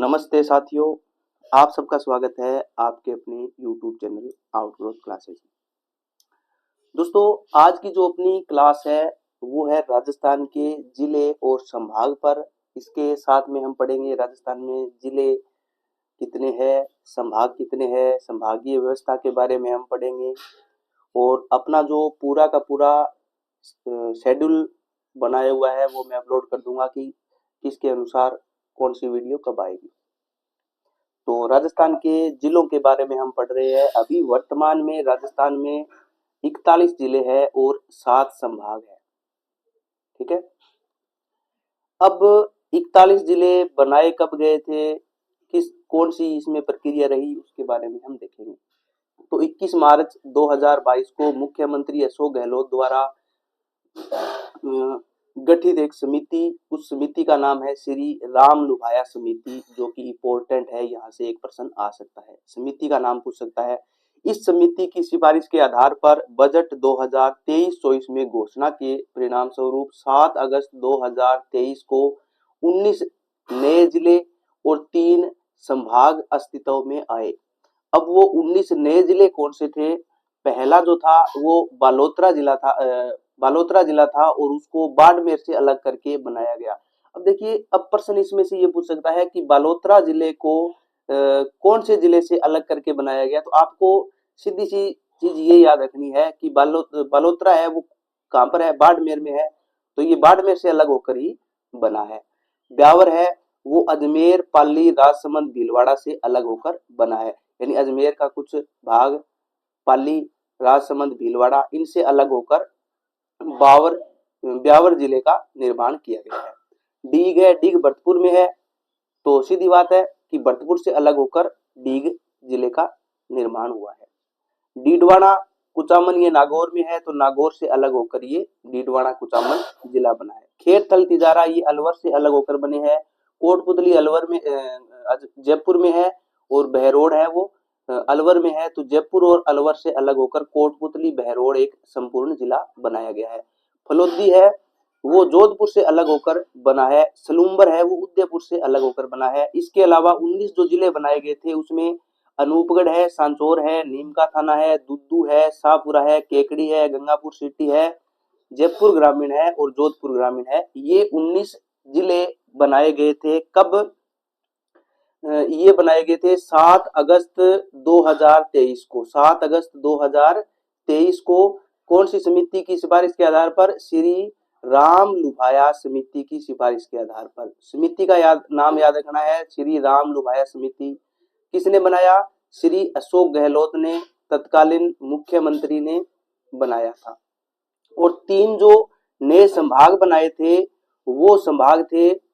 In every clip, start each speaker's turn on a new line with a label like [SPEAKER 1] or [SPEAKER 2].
[SPEAKER 1] नमस्ते साथियों, आप सबका स्वागत है आपके अपने YouTube चैनल आउटग्रोथ क्लासेस में। दोस्तों, आज की जो अपनी क्लास है वो है राजस्थान के जिले और संभाग पर। इसके साथ में हम पढ़ेंगे राजस्थान में जिले कितने हैं, संभाग कितने हैं, संभागीय व्यवस्था के बारे में हम पढ़ेंगे और अपना जो पूरा का पूरा शेड्यूल बनाया हुआ है वो मैं अपलोड कर दूंगा कि किसके अनुसार कौन सी वीडियो कब आएगी। तो राजस्थान के जिलों के बारे में हम पढ़ रहे हैं। अभी वर्तमान में राजस्थान में 41 जिले हैं और 7 संभाग है। ठीक है। अब 41 जिले बनाए कब गए थे, कौन सी इसमें प्रक्रिया रही, उसके बारे में हम देखेंगे। तो 21 मार्च 2022 को मुख्यमंत्री अशोक गहलोत द्वारा गठित एक समिति, उस समिति का नाम है श्री राम लुभाया समिति, जो कि इम्पोर्टेंट है। यहाँ से एक प्रश्न आ सकता है, समिति का नाम पूछ सकता है। इस समिति की सिफारिश के आधार पर बजट 2023-24 में घोषणा के परिणाम स्वरूप 7 अगस्त 2023 को 19 नए जिले और 3 संभाग अस्तित्व में आए। अब वो 19 नए जिले कौन से थे? पहला जो था वो बालोतरा जिला था और उसको बाड़मेर से अलग करके बनाया गया। अब देखिए, अब प्रश्न इसमें से ये पूछ सकता है कि बालोतरा जिले को कौन से जिले से अलग करके बनाया गया। तो आपको सीधी सी चीज ये याद रखनी है कि बालोतरा है वो कहाँ पर है? बाड़मेर में है। तो ये बाड़मेर से अलग होकर ही बना है। ब्यावर है वो अजमेर, पाली, राजसमंद, भीलवाड़ा से अलग होकर बना है। यानी अजमेर का कुछ भाग, पाली, राजसमंद, भीलवाड़ा, इनसे अलग होकर ब्यावर जिले का निर्माण किया गया है। डीग भरतपुर में है, तो सीधी बात है कि भरतपुर से अलग होकर डीग जिले का निर्माण हुआ है। डीडवाना कुचामन ये नागौर में है, तो नागौर से अलग होकर ये डीडवाना कुचामन जिला बना है। खेत थल तिजारा ये अलवर से अलग होकर बने हैं। कोटपुतली अलवर में जयपुर में है और बहरोड है वो अलवर में है। तो जयपुर और अलवर से अलग होकर कोटपुतली, बहरोड एक संपूर्ण जिला बनाया गया है। फलोदी है वो जोधपुर से अलग होकर बना है। सलूम्बर है वो उदयपुर से अलग होकर बना है। इसके अलावा 19 जो जिले बनाए गए थे उसमें अनूपगढ़ है, सांचौर है, नीमका थाना है, दुद्दू है, शाहपुरा है, केकड़ी है, गंगापुर सिटी है, जयपुर ग्रामीण है और जोधपुर ग्रामीण है। ये 19 जिले बनाए गए थे। कब ये बनाए गए थे? 7 अगस्त 2023 को। 7 अगस्त 2023 को कौन सी समिति की सिफारिश के आधार पर? श्री राम लुभाया समिति की सिफारिश के आधार पर। समिति का नाम याद रखना है, श्री राम लुभाया समिति। किसने बनाया? श्री अशोक गहलोत ने, तत्कालीन मुख्यमंत्री ने बनाया था। और 3 जो नए संभाग बनाए थे वो संभाग थे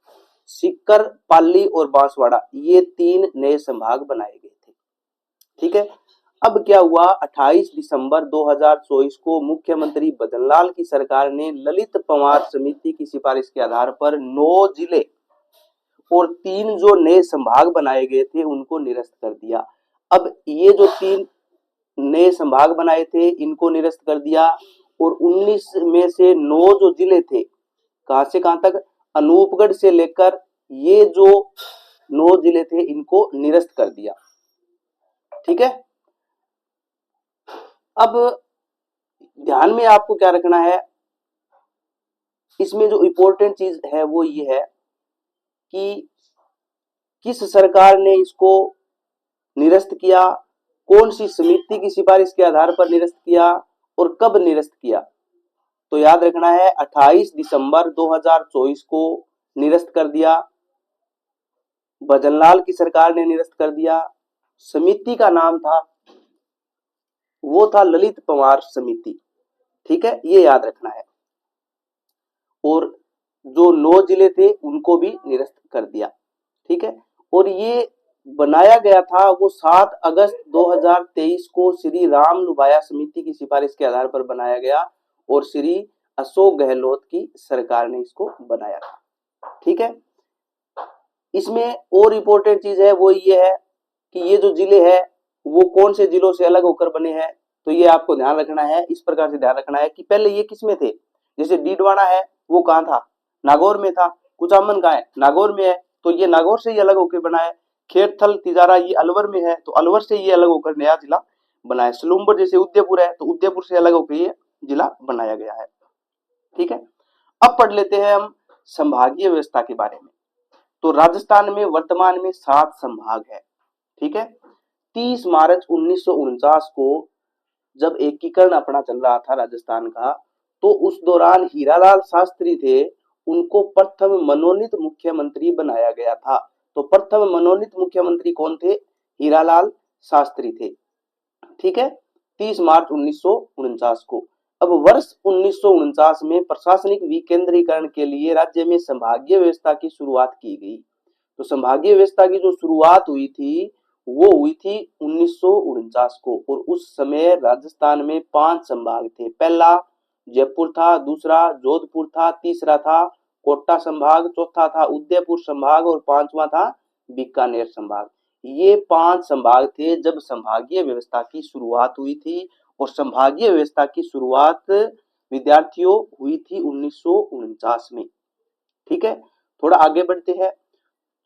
[SPEAKER 1] सीकर, पाली और बांसवाड़ा। ये 3 नए संभाग बनाए गए थे। ठीक है। अब क्या हुआ? 28 दिसंबर 2024 को मुख्यमंत्री भजनलाल की सरकार ने ललित पंवार समिति की सिफारिश के आधार पर 9 जिले और 3 जो नए संभाग बनाए गए थे उनको निरस्त कर दिया। अब ये जो 3 नए संभाग बनाए थे इनको निरस्त कर दिया और 19 में से 9 जो जिले थे, कहां से कहां तक? अनूपगढ़ से लेकर ये जो 9 जिले थे इनको निरस्त कर दिया। ठीक है। अब ध्यान में आपको क्या रखना है, इसमें जो इंपॉर्टेंट चीज है वो ये है कि किस सरकार ने इसको निरस्त किया, कौन सी समिति की सिफारिश के आधार पर निरस्त किया और कब निरस्त किया। तो याद रखना है 28 दिसंबर 2024 को निरस्त कर दिया, भजनलाल की सरकार ने निरस्त कर दिया। समिति का नाम था वो था ललित पंवार समिति। ठीक है, ये याद रखना है। और जो 9 जिले थे उनको भी निरस्त कर दिया। ठीक है। और ये बनाया गया था वो 7 अगस्त 2023 को श्री राम लुभाया समिति की सिफारिश के आधार पर बनाया गया और श्री अशोक गहलोत की सरकार ने इसको बनाया था। ठीक है। इसमें और इम्पोर्टेंट चीज है वो ये है कि ये जो जिले हैं वो कौन से जिलों से अलग होकर बने हैं। तो ये आपको ध्यान रखना है, इस प्रकार से ध्यान रखना है कि पहले ये किस में थे। जैसे डीडवाना है वो कहाँ था? नागौर में था। कुचामन कहाँ है? नागौर में है। तो ये नागौर से ये अलग होकर बना है। खेरथल तिजारा ये अलवर में है, तो अलवर से ये अलग होकर नया जिला बना है। सलूम्बर जैसे उदयपुर है, तो उदयपुर से अलग होकर ये जिला बनाया गया है। ठीक है, अब पढ़ लेते हैं हम संभागीय व्यवस्था के बारे में। तो राजस्थान में वर्तमान में 7 संभाग है। ठीक है, 30 मार्च 1949 को जब एकीकरण अपना चल रहा था राजस्थान का, तो उस दौरान हीरालाल शास्त्री थे, उनको प्रथम मनोनीत मुख्यमंत्री बनाया गया था। तो प्रथम मनोनीत मुख्यमंत्री कौन थे? हीरालाल शास्त्री थे। ठीक है, 30 मार्च 1949 को। अब वर्ष 1949 में प्रशासनिक विकेंद्रीकरण के लिए राज्य में संभागीय व्यवस्था की शुरुआत की गई। तो संभागीय व्यवस्था की जो शुरुआत हुई थी वो हुई थी 1949 को, और उस समय राजस्थान में 5 संभाग थे। पहला जयपुर था, दूसरा जोधपुर था, तीसरा था कोटा संभाग, चौथा था उदयपुर संभाग और पांचवा था बीकानेर संभाग। ये 5 संभाग थे जब संभागीय व्यवस्था की शुरुआत हुई थी, और संभागीय व्यवस्था की शुरुआत विद्यार्थियों हुई थी 1949 में। ठीक है, थोड़ा आगे बढ़ते हैं।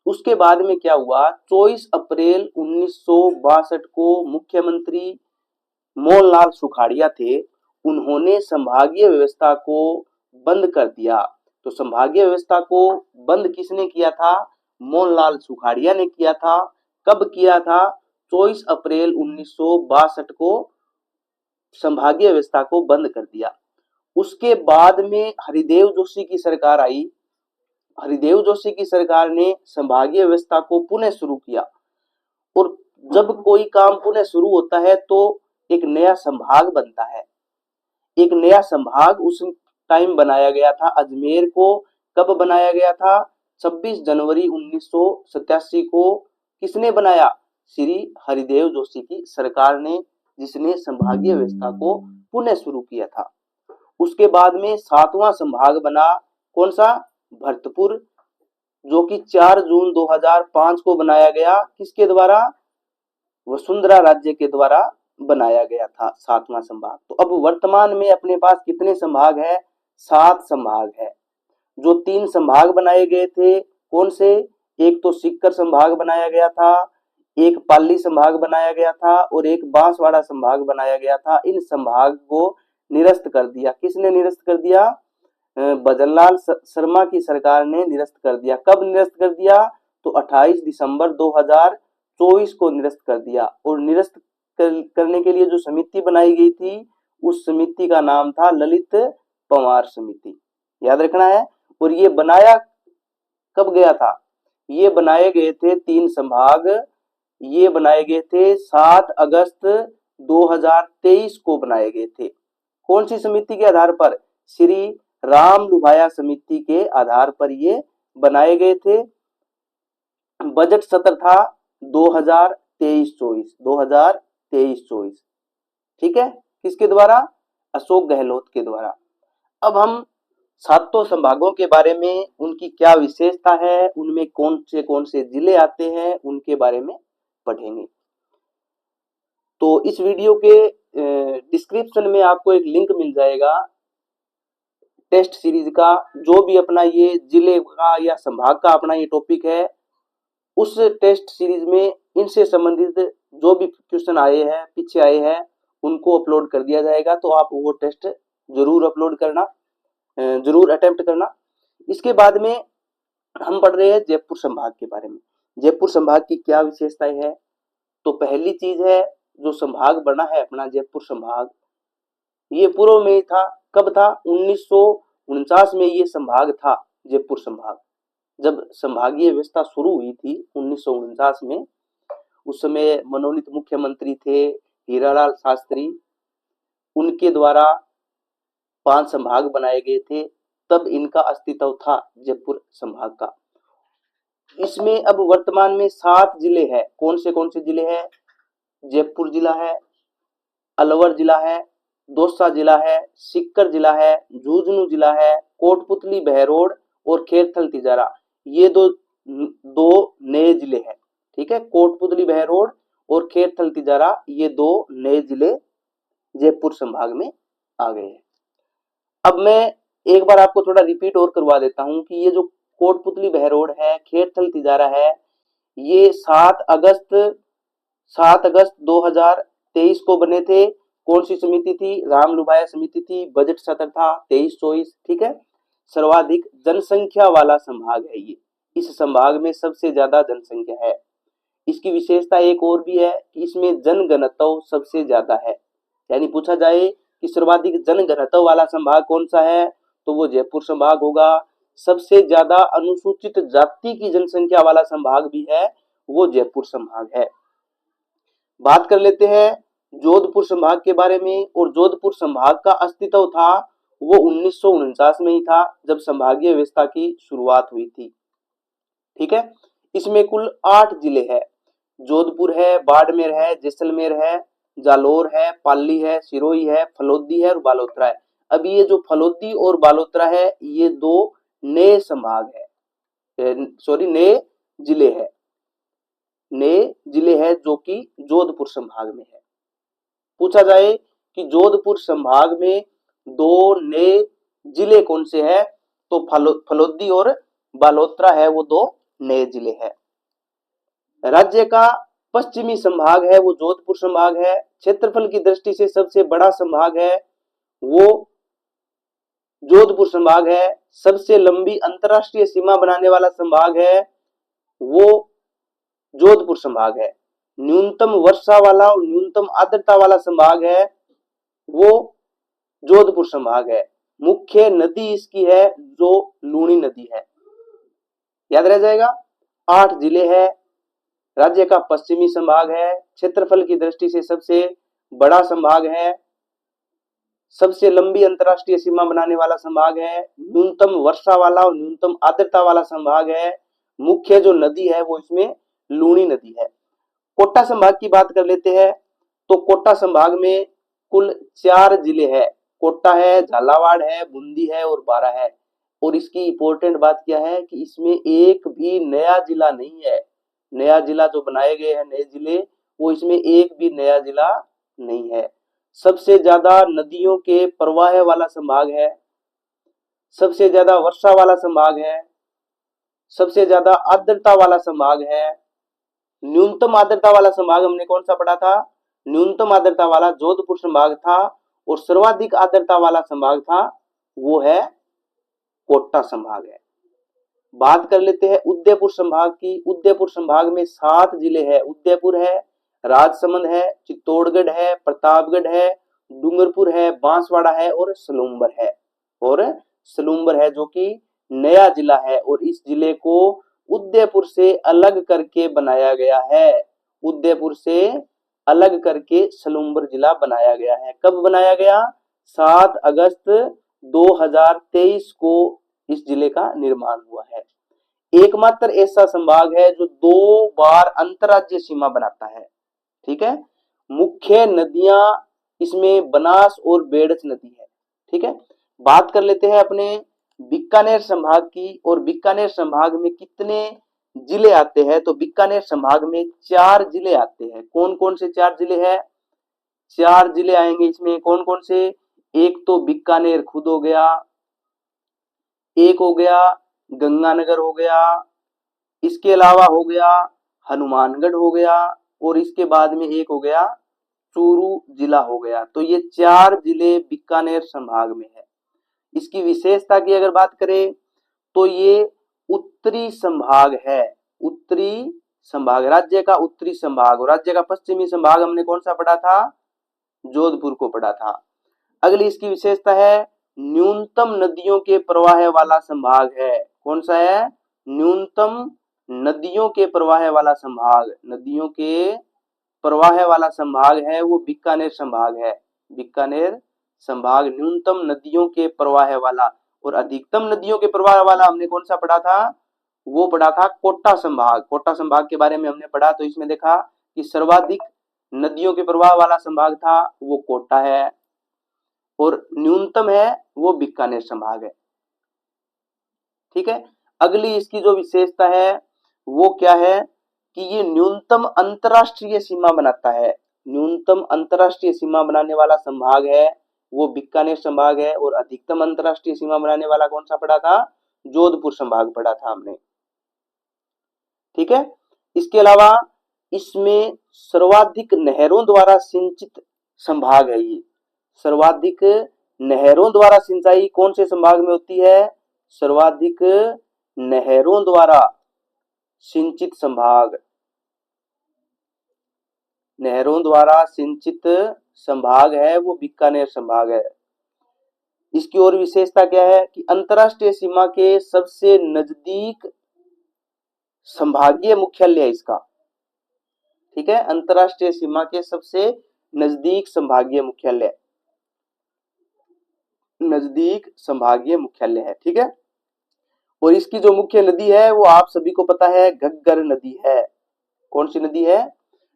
[SPEAKER 1] उसके बाद में क्या हुआ? 24 अप्रैल 1962 को मुख्यमंत्री मोहनलाल सुखाड़िया थे, उन्होंने संभागीय व्यवस्था को बंद कर दिया। तो संभागीय व्यवस्था को बंद किसने किया था? मोहनलाल सुखाड़िया ने किया था। कब किया था? 24 अप्रैल 1962 को संभागीय व्यवस्था को बंद कर दिया। उसके बाद में हरिदेव जोशी की सरकार आई। हरिदेव जोशी की सरकार ने संभागीय व्यवस्था को पुनः शुरू किया, और जब कोई काम पुनः शुरू होता है तो एक नया संभाग बनता है। एक नया संभाग उस टाइम बनाया गया था अजमेर को। कब बनाया गया था? 26 जनवरी 1987 को। किसने बनाया? श्री हरिदेव जोशी की सरकार ने, जिसने संभागीय व्यवस्था को पुनः शुरू किया था। उसके बाद में 7वां संभाग बना, कौन सा? भरतपुर, जो कि 4 जून 2005 को बनाया गया। किसके द्वारा? वसुंधरा राज्य के द्वारा बनाया गया था 7वां संभाग। तो अब वर्तमान में अपने पास कितने संभाग है? 7 संभाग है। जो 3 संभाग बनाए गए थे, कौन से? एक तो सीकर संभाग बनाया गया था, एक पाली संभाग बनाया गया था, और एक बांसवाड़ा संभाग बनाया गया था। इन संभाग को निरस्त कर दिया। किसने निरस्त कर दिया? भजनलाल शर्मा की सरकार ने निरस्त कर दिया। कब निरस्त कर दिया? तो 28 दिसंबर 2024 को निरस्त कर दिया। और निरस्त करने के लिए जो समिति बनाई गई थी, उस समिति का नाम था ललित पंवार समिति, याद रखना है। और ये बनाया कब गया था? ये बनाए गए थे 3 संभाग, ये बनाए गए थे 7 अगस्त 2023 को बनाए गए थे। कौन सी समिति के आधार पर? श्री राम लुभाया समिति के आधार पर ये बनाए गए थे। बजट सत्र था 2023-24। ठीक है, किसके द्वारा? अशोक गहलोत के द्वारा। अब हम 7 संभागों के बारे में, उनकी क्या विशेषता है, उनमें कौन से जिले आते हैं, उनके बारे में पढ़ेंगे। तो इस वीडियो के डिस्क्रिप्शन में आपको एक लिंक मिल जाएगा टेस्ट सीरीज का। जो भी अपना ये जिले का या संभाग का अपना ये टॉपिक है, उस टेस्ट सीरीज में इनसे संबंधित जो भी क्वेश्चन आए हैं, पीछे आए हैं, उनको अपलोड कर दिया जाएगा। तो आप वो टेस्ट जरूर अपलोड करना, जरूर अटेम्प्ट करना। इसके बाद में हम पढ़ रहे हैं जयपुर संभाग के बारे में। जयपुर संभाग की क्या विशेषताएं है? तो पहली चीज है, जो संभाग बना है अपना जयपुर संभाग, ये पूर्व में था। कब था? 1949 में ये संभाग था जयपुर संभाग। जब संभागीय व्यवस्था शुरू हुई थी 1949 में, उस समय मनोनीत मुख्यमंत्री थे हीरालाल शास्त्री, उनके द्वारा 5 संभाग बनाए गए थे। तब इनका अस्तित्व था जयपुर संभाग का। इसमें अब वर्तमान में 7 जिले हैं। कौन से जिले हैं? जयपुर जिला है, अलवर जिला है, दौसा जिला है, सीकर जिला है, झुंझुनू जिला है, कोटपुतली बहरोड और खेरथल तिजारा। ये दो नए जिले हैं। ठीक है, कोटपुतली बहरोड और खेरथल तिजारा, ये 2 नए जिले जयपुर संभाग में आ गए हैं। अब मैं एक बार आपको थोड़ा रिपीट और करवा देता हूं कि ये जो कोटपुतली बहरोड है, खेड़थल तिजारा है। ये 7 अगस्त 2023 को बने थे। कौन सी समिति थी? राम लुभाया समिति थी। बजट सत्र था 23-24। ठीक है। सर्वाधिक जनसंख्या वाला संभाग है ये। इस संभाग में सबसे ज्यादा जनसंख्या है। इसकी विशेषता एक और भी है कि इसमें जनघनत्व सबसे ज्यादा है। यानी पूछा जाए कि सर्वाधिक जनघनत्व वाला संभाग कौन सा है, तो वो जयपुर संभाग होगा। सबसे ज्यादा अनुसूचित जाति की जनसंख्या वाला संभाग भी है, वो जयपुर संभाग है। बात कर लेते हैं जोधपुर संभाग के बारे में। और जोधपुर संभाग का अस्तित्व था वो 1949 में ही था, जब संभागीय व्यवस्था की शुरुआत हुई थी। ठीक है। इसमें कुल 8 जिले हैं। जोधपुर है, बाड़मेर है, जैसलमेर है, जालोर है, पाली है, सिरोही है, फलोदी है और बालोतरा है। अब ये जो फलोदी और बालोतरा है, ये 2 नए संभाग है, नए जिले है, जो कि जोधपुर संभाग में है। पूछा जाए कि जोधपुर संभाग में 2 नए जिले कौन से हैं, तो फलोदी और बालोतरा है, वो 2 नए जिले हैं। राज्य का पश्चिमी संभाग है वो जोधपुर संभाग है। क्षेत्रफल की दृष्टि से सबसे बड़ा संभाग है वो जोधपुर संभाग है। सबसे लंबी अंतरराष्ट्रीय सीमा बनाने वाला संभाग है वो जोधपुर संभाग है। न्यूनतम वर्षा वाला और न्यूनतम आर्द्रता वाला संभाग है वो जोधपुर संभाग है। मुख्य नदी इसकी है जो लूनी नदी है। याद रह जाएगा। 8 जिले हैं। राज्य का पश्चिमी संभाग है। क्षेत्रफल की दृष्टि से सबसे बड़ा संभाग है। सबसे लंबी अंतरराष्ट्रीय सीमा बनाने वाला संभाग है। न्यूनतम वर्षा वाला और न्यूनतम आर्द्रता वाला संभाग है। मुख्य जो नदी है वो इसमें लूनी नदी है। कोटा संभाग की बात कर लेते हैं। तो कोटा संभाग में कुल 4 जिले हैं। कोटा है, झालावाड़ है, बूंदी है और बारा है। और इसकी इंपॉर्टेंट बात क्या है कि इसमें एक भी नया जिला नहीं है। नया जिला जो बनाए गए हैं, नए जिले, वो इसमें एक भी नया जिला नहीं है। सबसे ज्यादा नदियों के प्रवाह वाला संभाग है। सबसे ज्यादा वर्षा वाला संभाग है। सबसे ज्यादा आर्द्रता वाला संभाग है। न्यूनतम आर्द्रता वाला संभाग हमने कौन सा पढ़ा था? न्यूनतम आर्द्रता वाला जोधपुर संभाग था। और सर्वाधिक आर्द्रता वाला संभाग था वो है कोटा संभाग है। बात कर लेते हैं उदयपुर संभाग की। उदयपुर संभाग में 7 जिले हैं। उदयपुर है, राजसमंद है, चित्तौड़गढ़ है, प्रतापगढ़ है, डूंगरपुर है, बांसवाड़ा है और सलूम्बर है जो कि नया जिला है। और इस जिले को उदयपुर से अलग करके बनाया गया है। उदयपुर से अलग करके सलूम्बर जिला बनाया गया है। कब बनाया गया? 7 अगस्त 2023 को इस जिले का निर्माण हुआ है। एकमात्र ऐसा संभाग है जो 2 बार अंतरराज्यीय सीमा बनाता है। ठीक है। मुख्य नदियां इसमें बनास और बेड़च नदी है। ठीक है। बात कर लेते हैं अपने बीकानेर संभाग की। और बीकानेर संभाग में कितने जिले आते हैं? तो बीकानेर संभाग में 4 जिले आते हैं। कौन कौन से 4 जिले हैं? 4 जिले आएंगे इसमें। कौन कौन से? एक तो बीकानेर खुद हो गया, एक हो गया गंगानगर हो गया, इसके अलावा हो गया हनुमानगढ़ हो गया, और इसके बाद में एक हो गया चूरू जिला हो गया। तो ये 4 जिले बीकानेर संभाग में है। इसकी विशेषता की अगर बात करें तो ये उत्तरी संभाग है। उत्तरी संभाग, राज्य का उत्तरी संभाग। और राज्य का पश्चिमी संभाग हमने कौन सा पढ़ा था? जोधपुर को पढ़ा था। अगली इसकी विशेषता है न्यूनतम नदियों के प्रवाह वाला संभाग है। कौन सा है? न्यूनतम नदियों के प्रवाह वाला संभाग। नदियों के प्रवाह वाला संभाग है वो बीकानेर संभाग है। बीकानेर संभाग न्यूनतम नदियों के प्रवाह वाला। और अधिकतम नदियों के प्रवाह वाला हमने कौन सा पढ़ा था? वो पढ़ा था कोटा संभाग। कोटा संभाग के बारे में हमने पढ़ा तो इसमें देखा कि सर्वाधिक नदियों के प्रवाह वाला संभाग था वो कोटा है, और न्यूनतम है वो बीकानेर संभाग है। ठीक है। अगली इसकी जो विशेषता है वो क्या है कि ये न्यूनतम अंतरराष्ट्रीय सीमा बनाता है। न्यूनतम अंतरराष्ट्रीय सीमा बनाने वाला संभाग है वो बीकानेर संभाग है। और अधिकतम अंतरराष्ट्रीय सीमा बनाने वाला कौन सा पड़ा था? जोधपुर संभाग पढ़ा था हमने, ठीक है। इसके अलावा इसमें सर्वाधिक नहरों द्वारा सिंचित संभाग है ये। सर्वाधिक नहरों द्वारा सिंचाई कौन से संभाग में होती है? सर्वाधिक नहरों द्वारा सिंचित संभाग, नहरों द्वारा सिंचित संभाग है वो बीकानेर संभाग है। इसकी और विशेषता क्या है कि अंतरराष्ट्रीय सीमा के सबसे नजदीक संभागीय मुख्यालय है इसका, ठीक है। अंतरराष्ट्रीय सीमा के सबसे नजदीक संभागीय मुख्यालय, नजदीक संभागीय मुख्यालय है, ठीक है। और इसकी जो मुख्य नदी है वो आप सभी को पता है घग्गर नदी है। कौन सी नदी है?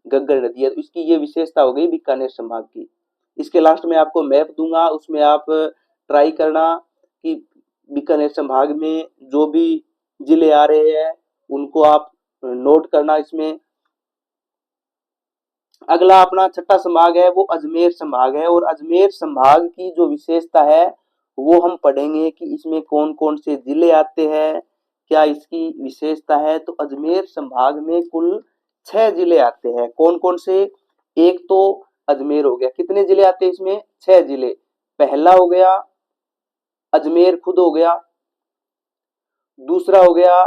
[SPEAKER 1] घग्गर नदी है। तो इसकी ये विशेषता हो गई बीकानेर संभाग की। इसके लास्ट में आपको मैप दूंगा, उसमें आप ट्राई करना कि बीकानेर संभाग में जो भी जिले आ रहे हैं उनको आप नोट करना इसमें। अगला अपना छठा संभाग है वो अजमेर संभाग है, और अजमेर संभाग की जो विशेषता है वो हम पढ़ेंगे कि इसमें कौन कौन से जिले आते हैं, क्या इसकी विशेषता है। तो अजमेर संभाग में कुल 6 जिले आते हैं। कौन कौन से? एक तो अजमेर हो गया, कितने जिले आते हैं इसमें? 6 जिले। पहला हो गया अजमेर खुद हो गया, दूसरा हो गया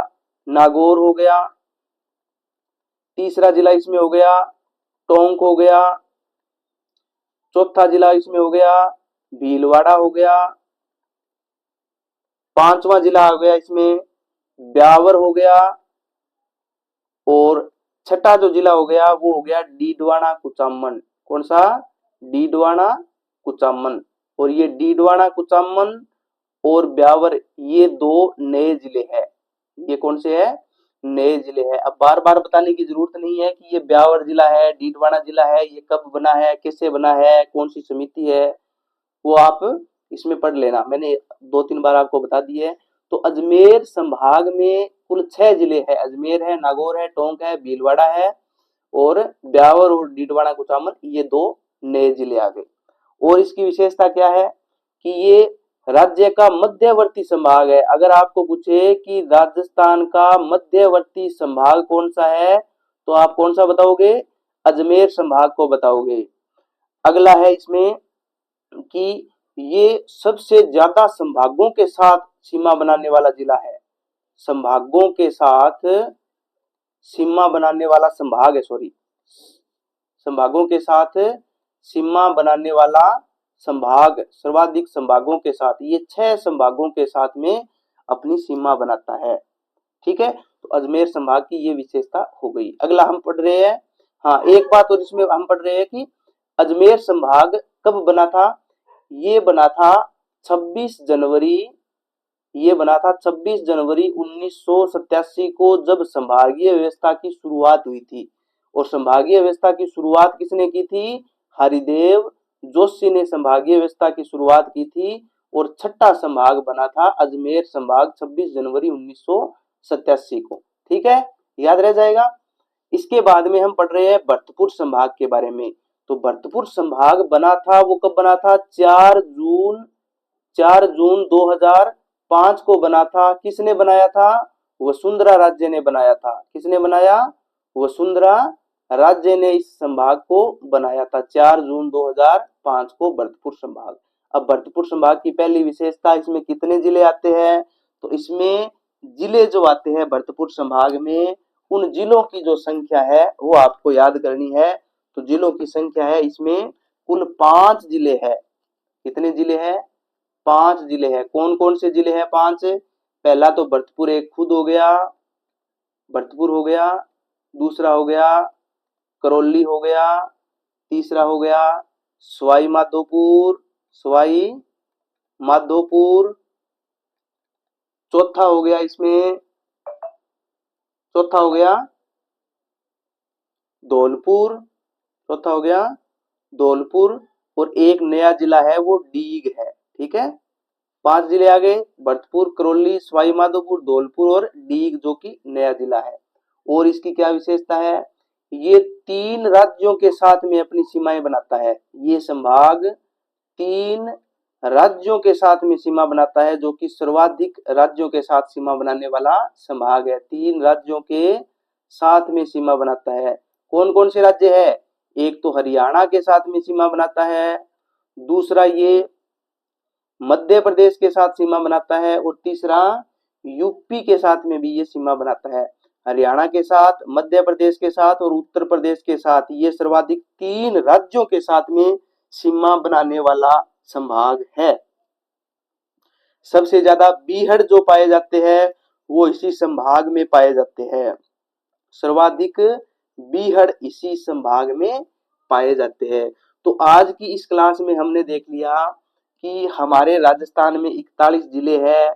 [SPEAKER 1] नागौर हो गया, तीसरा जिला इसमें हो गया टोंक हो गया, चौथा जिला इसमें हो गया भीलवाड़ा हो गया, पांचवा जिला हो गया इसमें ब्यावर हो गया, और छठा जो जिला हो गया वो हो गया डीडवाना कुचामन। कौन सा? डीडवाना कुचामन। और ये डीडवाना कुचामन और ब्यावर ये 2 नए जिले हैं। ये कौन से है? नए जिले हैं। अब बार बार बताने की जरूरत नहीं है कि ये ब्यावर जिला है, डीडवाना जिला है, ये कब बना है, कैसे बना है, कौन सी समिति है, वो आप इसमें पढ़ लेना। मैंने 2-3 बार आपको बता दी है। तो अजमेर संभाग में कुल 6 जिले हैं। अजमेर है, नागौर है, टोंक है, भीलवाड़ा है, और ब्यावर और डीडवाना कुचामन ये 2 नए जिले आ गए। और इसकी विशेषता क्या है कि ये राज्य का मध्यवर्ती संभाग है। अगर आपको पूछे कि राजस्थान का मध्यवर्ती संभाग कौन सा है तो आप कौन सा बताओगे? अजमेर संभाग को बताओगे। अगला है इसमें कि ये सबसे ज्यादा संभागों के साथ सीमा बनाने वाला जिला है। संभागों के साथ सीमा बनाने वाला संभाग है, सॉरी, संभागों के साथ सीमा बनाने वाला संभाग, सर्वाधिक संभागों के साथ, ये 6 संभागों के साथ में अपनी सीमा बनाता है, ठीक है। तो अजमेर संभाग की ये विशेषता हो गई। अगला हम पढ़ रहे हैं, हाँ एक बात और इसमें हम पढ़ रहे हैं कि अजमेर संभाग कब बना था? ये बना था 26 जनवरी, ये बना था 26 जनवरी 1987 को, जब संभागीय व्यवस्था की शुरुआत हुई थी। और संभागीय व्यवस्था की शुरुआत किसने की थी? हरिदेव जोशी ने संभागीय व्यवस्था की शुरुआत की थी। और छठा संभाग बना था अजमेर संभाग 26 जनवरी 1987 को, ठीक है, याद रह जाएगा। इसके बाद में हम पढ़ रहे हैं भरतपुर संभाग के बारे में। तो भरतपुर संभाग बना था, वो कब बना था? 4 जून 2005 को बना था। किसने बनाया था? वसुंधरा राज्य ने बनाया था। किसने बनाया? वसुंधरा राज्य ने इस संभाग को बनाया था 4 जून 2005 को भरतपुर संभाग। अब भरतपुर संभाग की पहली विशेषता, इसमें कितने जिले आते हैं? तो इसमें जिले जो आते हैं भरतपुर संभाग में, उन जिलों की जो संख्या है वो आपको याद करनी है। तो जिलों की संख्या है इसमें कुल 5 जिले हैं। कितने जिले हैं? 5 जिले हैं। कौन कौन से जिले हैं? 5। पहला तो भरतपुर एक खुद हो गया, भरतपुर हो गया, दूसरा हो गया करौली हो गया, तीसरा हो गया सवाई माधोपुर, सवाई माधोपुर, चौथा हो गया इसमें, चौथा हो गया धौलपुर, चौथा हो गया धौलपुर, और एक नया जिला है वो डीग है, ठीक है। 5 जिले आ गए, भरतपुर, करौली, सवाई माधोपुर, धौलपुर और डीग जो कि नया जिला है। और इसकी क्या विशेषता है? ये 3 राज्यों के साथ में अपनी सीमाएं बनाता है। ये संभाग 3 राज्यों के साथ में सीमा बनाता है, जो कि सर्वाधिक राज्यों के साथ सीमा बनाने वाला संभाग है। 3 राज्यों के साथ में सीमा बनाता है। कौन कौन से राज्य है? एक तो हरियाणा के साथ में सीमा बनाता है, दूसरा ये मध्य प्रदेश के साथ सीमा बनाता है और तीसरा यूपी के साथ में भी ये सीमा बनाता है। हरियाणा के साथ, मध्य प्रदेश के साथ और उत्तर प्रदेश के साथ, ये सर्वाधिक 3 राज्यों के साथ में सीमा बनाने वाला संभाग है। सबसे ज्यादा बीहड़ जो पाए जाते हैं वो इसी संभाग में पाए जाते हैं। सर्वाधिक बीहड़ इसी संभाग में पाए जाते हैं। तो आज की इस क्लास में हमने देख लिया कि हमारे राजस्थान में 41 जिले हैं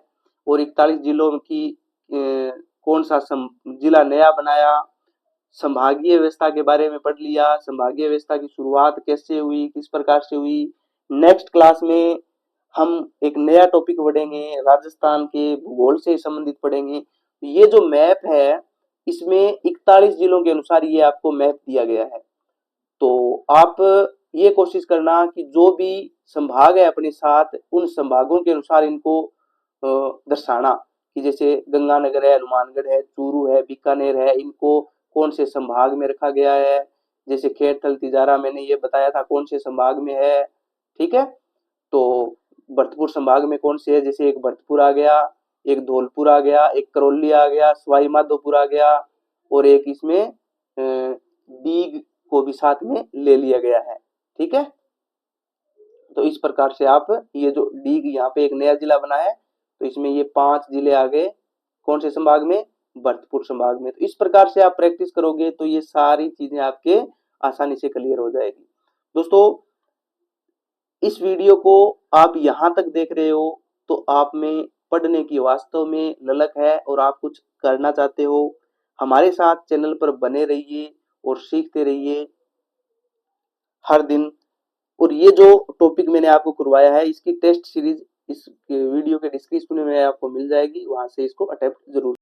[SPEAKER 1] और 41 जिलों की कौन सा जिला नया बनाया, संभागीय व्यवस्था के बारे में पढ़ लिया, संभागीय व्यवस्था की शुरुआत कैसे हुई, किस प्रकार से हुई। नेक्स्ट क्लास में हम एक नया टॉपिक पढ़ेंगे, राजस्थान के भूगोल से संबंधित पढ़ेंगे। ये जो मैप है इसमें 41 जिलों के अनुसार ये आपको मैप दिया गया है। तो आप ये कोशिश करना कि जो भी संभाग है अपने साथ, उन संभागों के अनुसार इनको दर्शाना, कि जैसे गंगानगर है, हनुमानगढ़ है, चूरू है, बीकानेर है, इनको कौन से संभाग में रखा गया है। जैसे खेड़थल तिजारा मैंने ये बताया था कौन से संभाग में है, ठीक है। तो भरतपुर संभाग में कौन से है, जैसे एक भरतपुर आ गया, एक धौलपुर आ गया, एक करौली आ गया, सवाई माधोपुर आ गया और एक इसमें दीग को भी साथ में ले लिया गया है, ठीक है। तो इस प्रकार से आप ये जो डीग यहाँ पे एक नया जिला बना है, तो इसमें ये 5 जिले आ गए कौन से संभाग में, भरतपुर संभाग में। तो इस प्रकार से आप प्रैक्टिस करोगे तो ये सारी चीजें आपके आसानी से क्लियर हो जाएगी। दोस्तों इस वीडियो को आप यहाँ तक देख रहे हो तो आप में पढ़ने की वास्तव में ललक है और आप कुछ करना चाहते हो। हमारे साथ चैनल पर बने रहिए और सीखते रहिए हर दिन। और ये जो टॉपिक मैंने आपको करवाया है इसकी टेस्ट सीरीज इस वीडियो के डिस्क्रिप्शन में आपको मिल जाएगी, वहां से इसको अटेम्प्ट जरूर